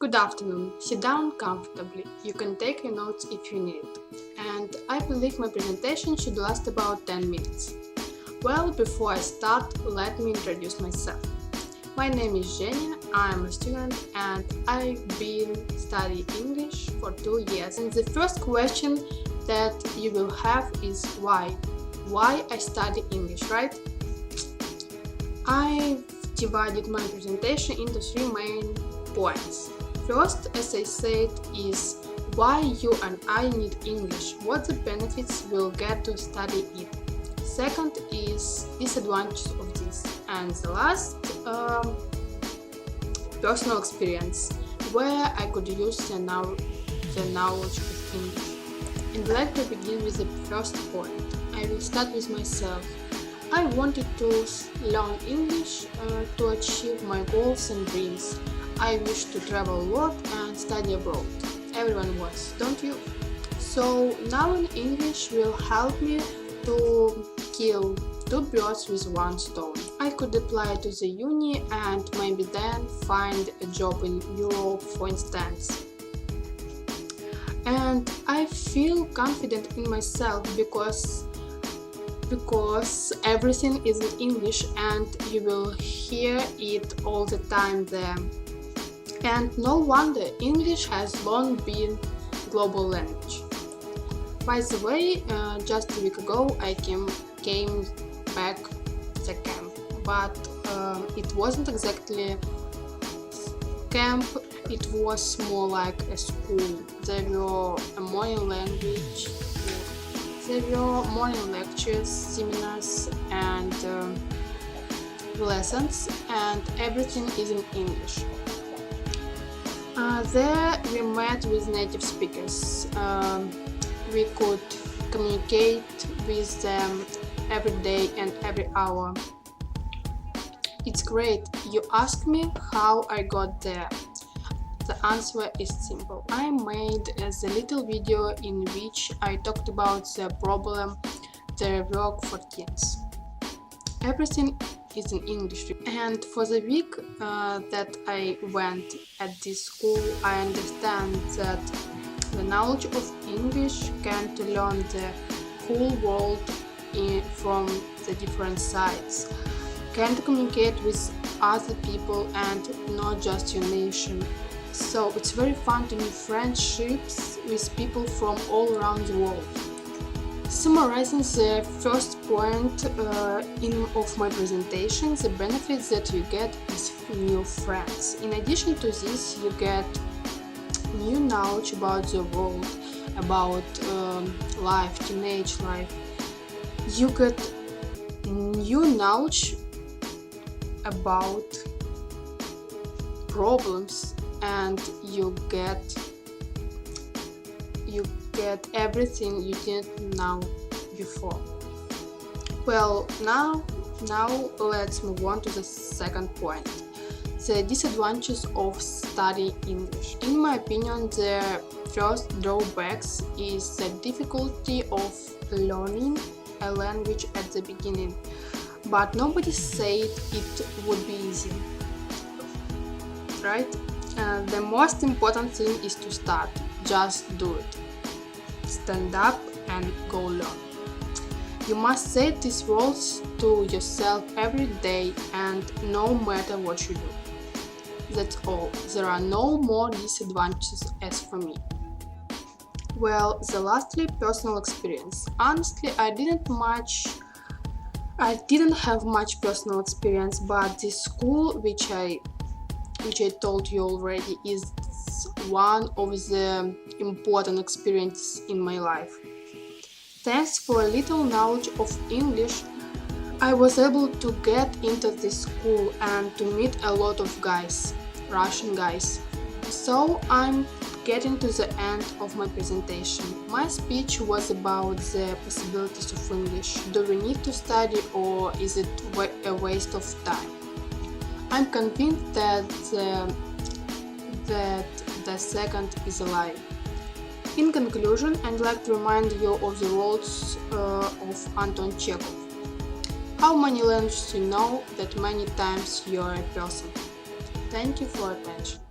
Good afternoon. Sit down comfortably. You can take your notes if you need it. And I believe my presentation should last about 10 minutes. Well, before I start, let me introduce myself. My name is Женя, I'm a student and I've been studying English for 2 years. And the first question that you will have is why? Why I study English, right? I've divided my presentation into 3 main points. First, as I said, is why you and I need English, what the benefits we'll get to study it. Second is disadvantages of this, and the last, personal experience, where I could use the knowledge of English. And I'd like to begin with the first point. I will start with myself. I wanted to learn English to achieve my goals and dreams. I wish to travel a lot and study abroad. Everyone wants, don't you? So knowing English will help me to kill 2 birds with 1 stone. I could apply to the uni and maybe then find a job in Europe, for instance. And I feel confident in myself because everything is in English and you will hear it all the time there. And no wonder English has long been global language. By the way, just a week ago I came back to camp, but it wasn't exactly camp, it was more like a school. There were a morning language, there were morning lectures, seminars and lessons, and everything is in English. There we met with native speakers. We could communicate with them every day and every hour. It's great. You ask me how I got there. The answer is simple. I made a little video in which I talked about the problem their work for teens. Everything is in English, and for the week that I went at this school, I understand that the knowledge of English can to learn the whole world from the different sides, can to communicate with other people and not just your nation. So it's very fun to make friendships with people from all around the world. Summarizing the first point of my presentation, the benefits that you get is new friends. In addition to this, you get new knowledge about the world, about life, teenage life. You get new knowledge about problems, and you get everything you didn't know before. Well, now let's move on to the second point. The disadvantages of studying English. In my opinion, the first drawbacks is the difficulty of learning a language at the beginning. But nobody said it would be easy, right? The most important thing is to start. Just do it. Stand up and go learn. You must say these words to yourself every day and no matter what you do. That's all. There are no more disadvantages as for me. Well, lastly, personal experience. Honestly, I didn't have much personal experience, but this school, which I told you already, is one of the important experiences in my life. Thanks for a little knowledge of English, I was able to get into this school and to meet a lot of guys, Russian guys. So I'm getting to the end of my presentation. My speech was about the possibilities of English. Do we need to study, or is it a waste of time? I'm convinced that the second is a lie. In conclusion, I'd like to remind you of the words of Anton Chekhov. How many languages you know, that many times you are a person. Thank you for attention.